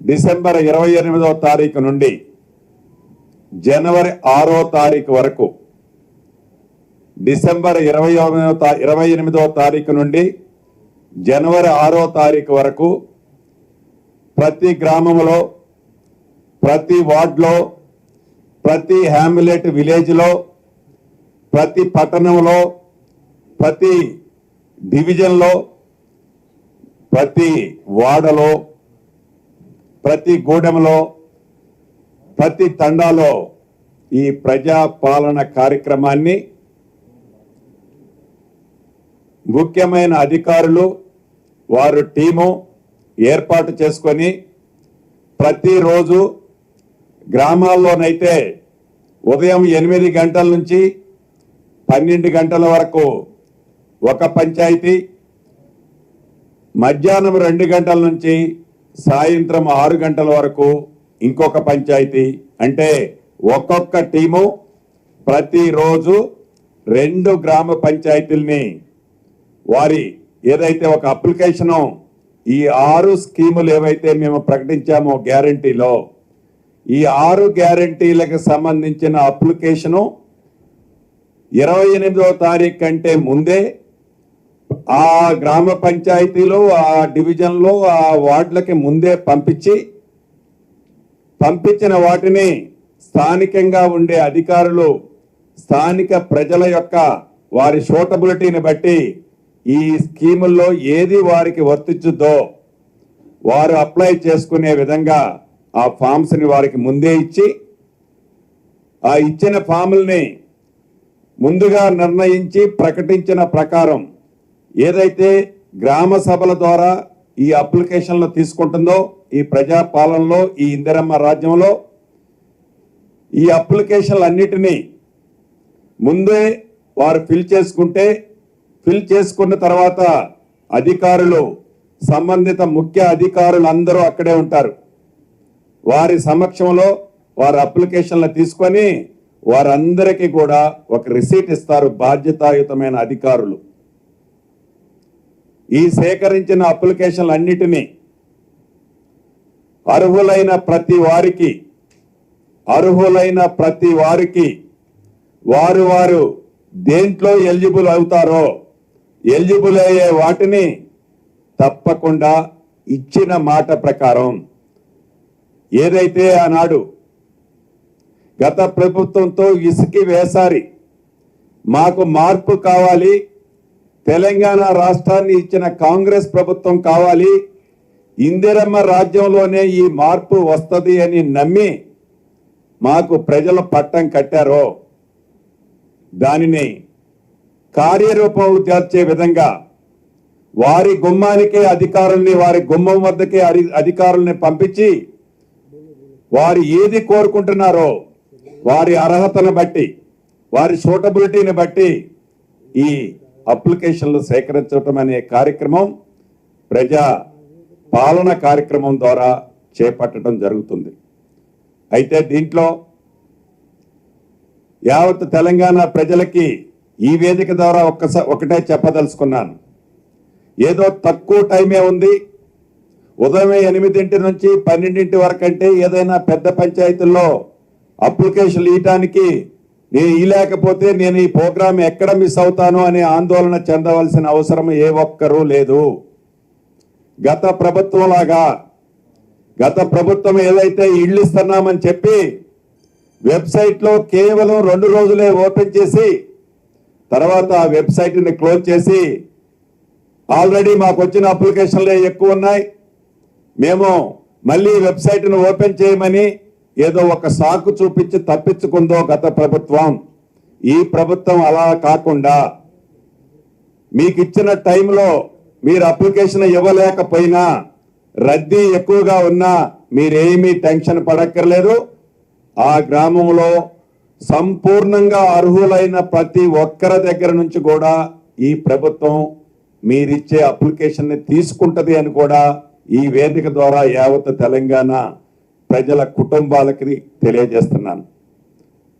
December 28వ తారీఖు నుండి జనవరి 6వ తారీఖు వరకు, డిసెంబర్ 28వ తారీఖు నుండి జనవరి 6వ తారీఖు వరకు ప్రతి గ్రామంలో, ప్రతి వార్డులో, ప్రతి హ్యామ్లెట్ విలేజ్లో, ప్రతి పట్టణంలో, ప్రతి డివిజన్లో, ప్రతి వాడలో, ప్రతి గూడెంలో, ప్రతి తండాలో ఈ ప్రజాపాలన కార్యక్రమాన్ని ముఖ్యమైన అధికారులు వారు టీము ఏర్పాటు చేసుకొని ప్రతిరోజు గ్రామాల్లోనైతే ఉదయం 8 గంటల నుంచి 12 గంటల వరకు ఒక పంచాయతీ, మధ్యాహ్నం 2 గంటల నుంచి సాయంత్రం 6 గంటల వరకు ఇంకొక పంచాయతీ, అంటే ఒక్కొక్క టీము ప్రతిరోజు 2 గ్రామ పంచాయతీల్ని వారి ఏదైతే ఒక అప్లికేషను ఈ 6 స్కీములు ఏవైతే మేము ప్రకటించామో గ్యారంటీలో, ఈ 6 గ్యారంటీలకు సంబంధించిన అప్లికేషను 28వ తారీఖు కంటే ముందే ఆ గ్రామ పంచాయతీలో, ఆ డివిజన్లో, ఆ వార్డులకి ముందే పంపించిన వాటిని స్థానికంగా ఉండే అధికారులు స్థానిక ప్రజల యొక్క వారి సూటబిలిటీని బట్టి ఈ స్కీముల్లో ఏది వారికి వర్తించుద్దో వారు అప్లై చేసుకునే విధంగా ఆ ఫామ్స్ని వారికి ముందే ఇచ్చి, ఆ ఇచ్చిన ఫాముల్ని ముందుగా నిర్ణయించి ప్రకటించిన ప్రకారం ఏదైతే గ్రామ సభల ద్వారా ఈ అప్లికేషన్లు తీసుకుంటుందో, ఈ ప్రజాపాలనలో, ఈ ఇందిరమ్మ రాజ్యంలో ఈ అప్లికేషన్లు అన్నిటినీ ముందే వారు ఫిల్ చేసుకున్న తర్వాత అధికారులు, సంబంధిత ముఖ్య అధికారులు అందరూ అక్కడే ఉంటారు. వారి సమక్షంలో వారి అప్లికేషన్లు తీసుకొని వారందరికీ కూడా ఒక రిసీట్ ఇస్తారు బాధ్యతాయుతమైన అధికారులు. ఈ సేకరించిన అప్లికేషన్లు అన్నిటినీ అర్హులైన ప్రతి వారికి వారు దేంట్లో ఎలిజిబుల్ అవుతారో ఎలిజిబుల్ అయ్యే వాటిని తప్పకుండా ఇచ్చిన మాట ప్రకారం ఏదైతే ఆనాడు గత ప్రభుత్వంతో ఇసుకి వేసారి మాకు మార్పు కావాలి, తెలంగాణ రాష్ట్రాన్ని ఇచ్చిన కాంగ్రెస్ ప్రభుత్వం కావాలి, ఇందిరమ్మ రాజ్యంలోనే ఈ మార్పు వస్తుంది అని నమ్మి మాకు ప్రజల పట్టం కట్టారో దానిని కార్యరూపం చేర్చే విధంగా వారి గుమ్మానికే అధికారుల్ని, వారి గుమ్మం వద్దకే అధికారుల్ని పంపించి వారు ఏది కోరుకుంటున్నారో వారి అర్హతను బట్టి, వారి సూటబిలిటీని బట్టి ఈ అప్లికేషన్లు సేకరించడం అనే కార్యక్రమం ప్రజా పాలన కార్యక్రమం ద్వారా చేపట్టడం జరుగుతుంది. అయితే దీంట్లో యావత్ తెలంగాణ ప్రజలకి ఈ వేదిక ద్వారా ఒకటే చెప్పదలుచుకున్నాను. ఏదో తక్కువ టైమే ఉంది, ఉదయం 8 నుంచి 12 వరకు అంటే ఏదైనా పెద్ద పంచాయతీల్లో అప్లికేషన్లు ఇవ్వటానికి నేను ఇవ్వలేకపోతే నేను ఈ ప్రోగ్రాం ఎక్కడ మిస్ అవుతాను అనే ఆందోళన చెందవలసిన అవసరం ఏ ఒక్కరూ లేదు. గత ప్రభుత్వం ఏదైతే ఇళ్ళు ఇస్తున్నామని చెప్పి వెబ్సైట్లో కేవలం 2 రోజులే ఓపెన్ చేసి తర్వాత ఆ వెబ్సైట్ని క్లోజ్ చేసి ఆల్రెడీ మాకు వచ్చిన అప్లికేషన్లే ఎక్కువ ఉన్నాయి, మేము మళ్ళీ వెబ్సైట్ను ఓపెన్ చేయమని ఏదో ఒక సాకు చూపించి తప్పించుకుందో గత ప్రభుత్వం. ఈ ప్రభుత్వం అలా కాకుండా మీకు ఇచ్చిన టైంలో మీరు అప్లికేషన్ ఇవ్వలేకపోయినా, రద్దీ ఎక్కువగా ఉన్నా మీరేమీ టెన్షన్ పడక్కర్లేదు. ఆ గ్రామంలో సంపూర్ణంగా అర్హులైన ప్రతి ఒక్కరి దగ్గర నుంచి కూడా ఈ ప్రభుత్వం మీరిచ్చే అప్లికేషన్ని తీసుకుంటది అని కూడా ఈ వేదిక ద్వారా యావత్ తెలంగాణ ప్రజల కుటుంబాలకి తెలియజేస్తున్నాను.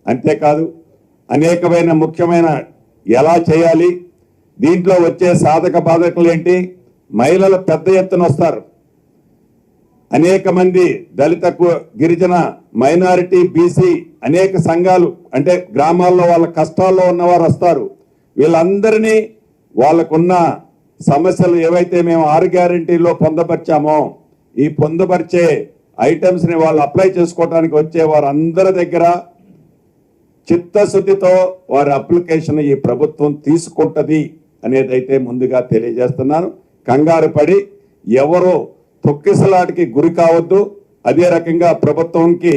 అంతేకాదు అనేకమైన ముఖ్యమైన ఎలా చేయాలి, దీంట్లో వచ్చే సాధక బాధకులు ఏంటి, మహిళలు పెద్ద ఎత్తున వస్తారు. అనేక మంది దళిత గిరిజన మైనారిటీ బీసీ అనేక సంఘాలు అంటే గ్రామాల్లో వాళ్ళ కష్టాల్లో ఉన్నవారు వస్తారు. వీళ్ళందరినీ వాళ్ళకున్న సమస్యలు ఏవైతే మేము 6 గ్యారెంటీలో పొందపరిచామో ఈ పొందపరిచే ఐటమ్స్ ని వాళ్ళు అప్లై చేసుకోవడానికి వచ్చే వారందరి దగ్గర చిత్తశుద్ధితో వారి అప్లికేషన్ ఈ ప్రభుత్వం తీసుకుంటది అనేదైతే ముందుగా తెలియజేస్తున్నాను. కంగారు పడి ఎవరో తొక్కిసలాటికి గురి కావద్దు. అదే రకంగా ప్రభుత్వంకి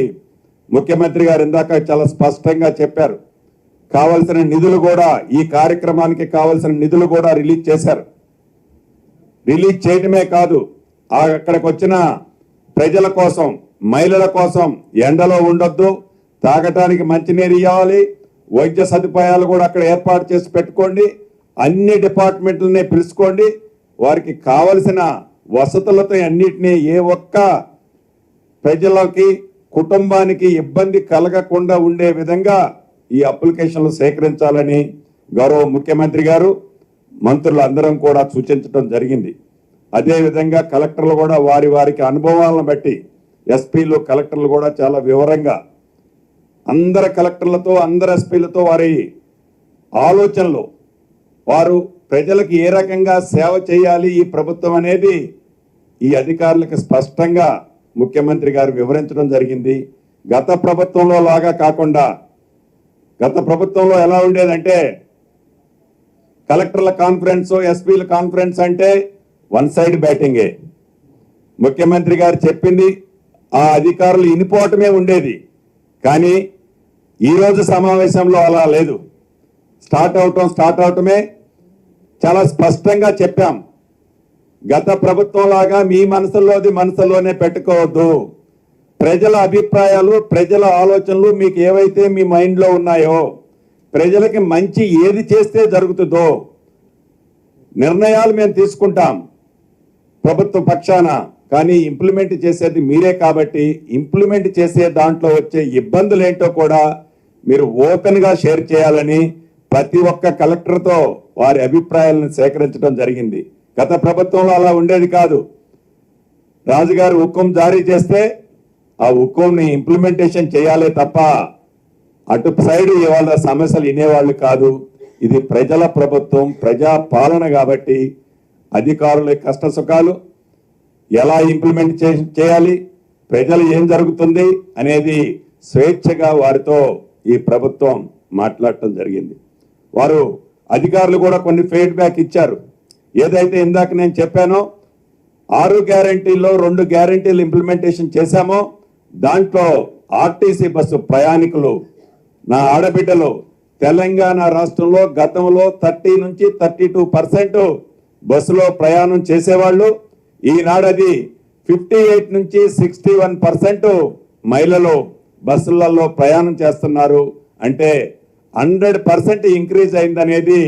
ముఖ్యమంత్రి గారు ఇందాక చాలా స్పష్టంగా చెప్పారు, కావలసిన నిధులు కూడా ఈ కార్యక్రమానికి కావలసిన నిధులు కూడా రిలీజ్ చేశారు. రిలీజ్ చేయడమే కాదు, అక్కడికి వచ్చిన ప్రజల కోసం మహిళల కోసం ఎండలో ఉండొద్దు, తాగటానికి మంచినీరు ఇవ్వాలి, వైద్య సదుపాయాలు కూడా అక్కడ ఏర్పాటు చేసి పెట్టుకోండి, అన్ని డిపార్ట్మెంట్లని పిలుచుకోండి, వారికి కావలసిన వసతులతో అన్నిటినీ ఏ ఒక్క ప్రజలకి కుటుంబానికి ఇబ్బంది కలగకుండా ఉండే విధంగా ఈ అప్లికేషన్లు సేకరించాలని గౌరవ ముఖ్యమంత్రి గారు మంత్రులు అందరం కూడా సూచించడం జరిగింది. అదేవిధంగా కలెక్టర్లు కూడా వారికి అనుభవాలను బట్టి ఎస్పీలు కలెక్టర్లు కూడా చాలా వివరంగా అందరు కలెక్టర్లతో అందరు ఎస్పీలతో వారి ఆలోచనలు వారు ప్రజలకు ఏ రకంగా సేవ చేయాలి ఈ ప్రభుత్వం అనేది ఈ అధికారులకు స్పష్టంగా ముఖ్యమంత్రి గారు వివరించడం జరిగింది. గత ప్రభుత్వంలో లాగా కాకుండా, గత ప్రభుత్వంలో ఎలా ఉండేదంటే కలెక్టర్ల కాన్ఫరెన్స్ ఎస్పీల కాన్ఫరెన్స్ అంటే వన్ సైడ్ బ్యాటింగే. ముఖ్యమంత్రి గారు చెప్పింది ఆ అధికారులు ఇనిపోవటమే ఉండేది. కానీ ఈరోజు సమావేశంలో అలా లేదు. స్టార్ట్ అవటమే చాలా స్పష్టంగా చెప్పాం. గత ప్రభుత్వం లాగా మీ మనసులోది మనసులోనే పెట్టుకోవద్దు. ప్రజల అభిప్రాయాలు ప్రజల ఆలోచనలు మీకు ఏవైతే మీ మైండ్లో ఉన్నాయో, ప్రజలకి మంచి ఏది చేస్తే జరుగుతుందో నిర్ణయాలు మేము తీసుకుంటాం ప్రభుత్వ పక్షాన, కానీ ఇంప్లిమెంట్ చేసేది మీరే. కాబట్టి ఇంప్లిమెంట్ చేసే దాంట్లో వచ్చే ఇబ్బందులు ఏంటో కూడా మీరు ఓపెన్ గా షేర్ చేయాలని ప్రతి ఒక్క కలెక్టర్తో వారి అభిప్రాయాలను సేకరించడం జరిగింది. గత ప్రభుత్వంలో అలా ఉండేది కాదు. రాజుగారు హుకుం జారీ చేస్తే ఆ హుకుంని ఇంప్లిమెంటేషన్ చేయాలే తప్ప అటు సైడ్ ఇవాళ సమస్యలు వినేవాళ్ళు కాదు. ఇది ప్రజల ప్రభుత్వం, ప్రజా పాలన కాబట్టి అధికారుల కష్ట సుఖాలు ఎలా ఇంప్లిమెంట్ చేయాలి, ప్రజలు ఏం జరుగుతుంది అనేది స్వేచ్ఛగా వారితో ఈ ప్రభుత్వం మాట్లాడటం జరిగింది. వారు అధికారులు కూడా కొన్ని ఫీడ్బ్యాక్ ఇచ్చారు. ఏదైతే ఇందాక నేను చెప్పానో 6 గ్యారెంటీల్లో 2 గ్యారెంటీలు ఇంప్లిమెంటేషన్ చేశామో దాంట్లో ఆర్టీసీ బస్సు ప్రయాణికులు నా ఆడబిడ్డలు తెలంగాణ రాష్ట్రంలో గతంలో 30 నుంచి 32% బస్సులో ప్రయాణం చేసేవాళ్ళు. ఈనాడు అది 58 నుంచి 61% మహిళలు బస్సులలో ప్రయాణం చేస్తున్నారు. అంటే 100% ఇంక్రీజ్ అయిందనేది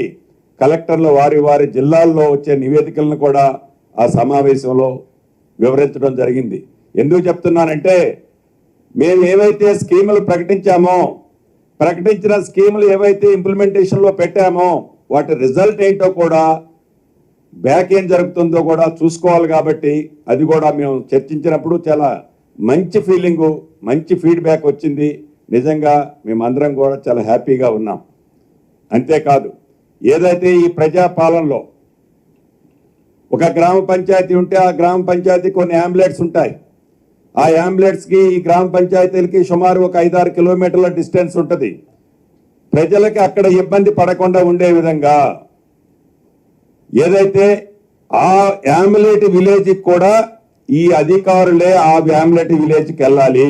కలెక్టర్లు వారి జిల్లాల్లో వచ్చే నివేదికలను కూడా ఆ సమావేశంలో వివరించడం జరిగింది. ఎందుకు చెప్తున్నానంటే మేము ఏవైతే స్కీములు ప్రకటించిన స్కీములు ఏవైతే ఇంప్లిమెంటేషన్లో పెట్టామో వాటి రిజల్ట్ ఏంటో కూడా బ్యాక్ ఏం జరుగుతుందో కూడా చూసుకోవాలి. కాబట్టి అది కూడా మేము చర్చించినప్పుడు చాలా మంచి ఫీలింగు, మంచి ఫీడ్బ్యాక్ వచ్చింది. నిజంగా మేమందరం కూడా చాలా హ్యాపీగా ఉన్నాం. అంతేకాదు, ఏదైతే ఈ ప్రజాపాలనలో ఒక గ్రామ పంచాయతీ ఉంటే ఆ గ్రామ పంచాయతీ కొన్ని అంబులెన్స్ ఉంటాయి. ఆ అంబులెన్స్కి ఈ గ్రామ పంచాయతీలకి సుమారు ఒక 5-6 కిలోమీటర్ల డిస్టెన్స్ ఉంటుంది. ప్రజలకి అక్కడ ఇబ్బంది పడకుండా ఉండే విధంగా ఏదైతే ఆ అంబులెట్ విలేజ్కి కూడా ఈ అధికారులే ఆ అంబులెట్ విలేజ్కి వెళ్ళాలి.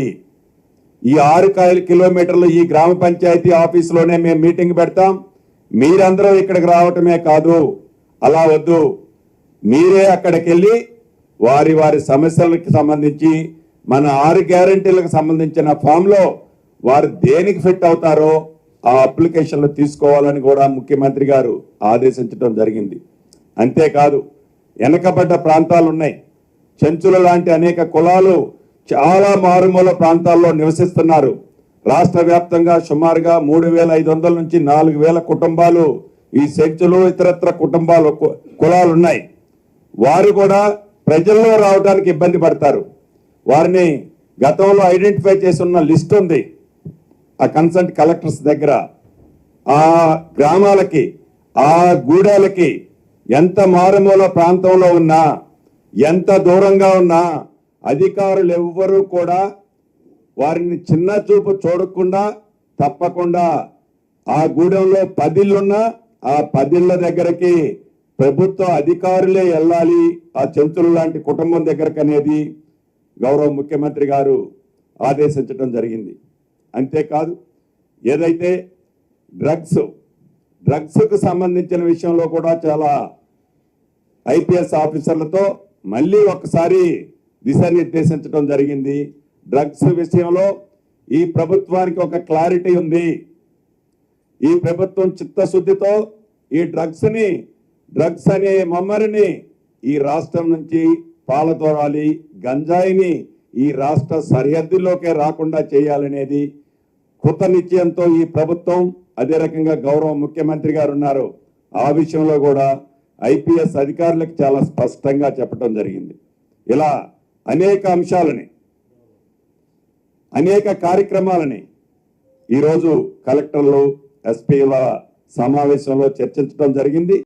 ఈ 6 కిలోమీటర్లు ఈ గ్రామ పంచాయతీ ఆఫీసులోనే మేము మీటింగ్ పెడతాం. మీరందరూ ఇక్కడికి రావటమే కాదు, అలా వద్దు, మీరే అక్కడికి వెళ్ళి వారి సమస్యలకు సంబంధించి మన 6 గ్యారెంటీలకు సంబంధించిన ఫామ్లో వారు దేనికి ఫిట్ అవుతారో ఆ అప్లికేషన్లు తీసుకోవాలని కూడా ముఖ్యమంత్రి గారు ఆదేశించడం జరిగింది. అంతేకాదు, వెనకబడ్డ ప్రాంతాలు ఉన్నాయి. చెంచుల లాంటి అనేక కులాలు చాలా మారుమూల ప్రాంతాల్లో నివసిస్తున్నారు. రాష్ట్ర వ్యాప్తంగా సుమారుగా 3,500 నుంచి 4,000 కుటుంబాలు ఈ చెంచులు ఇతరత్ర కులాలు ఉన్నాయి. వారు కూడా ప్రజల్లో రావడానికి ఇబ్బంది పడతారు. వారిని గతంలో ఐడెంటిఫై చేసి ఉన్న లిస్ట్ ఉంది ఆ కన్సర్న్ కలెక్టర్స్ దగ్గర. ఆ గ్రామాలకి ఆ గూడాలకి ఎంత మారుమూల ప్రాంతంలో ఉన్నా ఎంత దూరంగా ఉన్నా అధికారులు ఎవ్వరూ కూడా వారిని చిన్న చూపు చూడకుండా తప్పకుండా ఆ గూడెంలో 10 ఇళ్ళున్నా ఆ 10 ఇళ్ళ దగ్గరికి ప్రభుత్వ అధికారులే వెళ్ళాలి ఆ చెంచులు లాంటి కుటుంబం దగ్గరకు అనేది గౌరవ ముఖ్యమంత్రి గారు ఆదేశించడం జరిగింది. అంతేకాదు ఏదైతే డ్రగ్స్కు సంబంధించిన విషయంలో కూడా చాలా ఐపీఎస్ ఆఫీసర్లతో మళ్ళీ ఒకసారి దిశానిర్దేశించడం జరిగింది. డ్రగ్స్ విషయంలో ఈ ప్రభుత్వానికి ఒక క్లారిటీ ఉంది. ఈ ప్రభుత్వం చిత్తశుద్ధితో ఈ డ్రగ్స్ అనే మమ్మరిని ఈ రాష్ట్రం నుంచి పాలదోరాలి, గంజాయిని ఈ రాష్ట్ర సరిహద్దుల్లోకే రాకుండా చేయాలనేది కృత నిశ్చయంతో ఈ ప్రభుత్వం, అదే రకంగా గౌరవ ముఖ్యమంత్రి గారు ఉన్నారు. ఆ విషయంలో కూడా ఐపీఎస్ అధికారులకు చాలా స్పష్టంగా చెప్పడం జరిగింది. ఇలా అనేక అంశాలని, అనేక కార్యక్రమాలని ఈరోజు కలెక్టర్లు, ఎస్పీల సమావేశంలో చర్చించడం జరిగింది.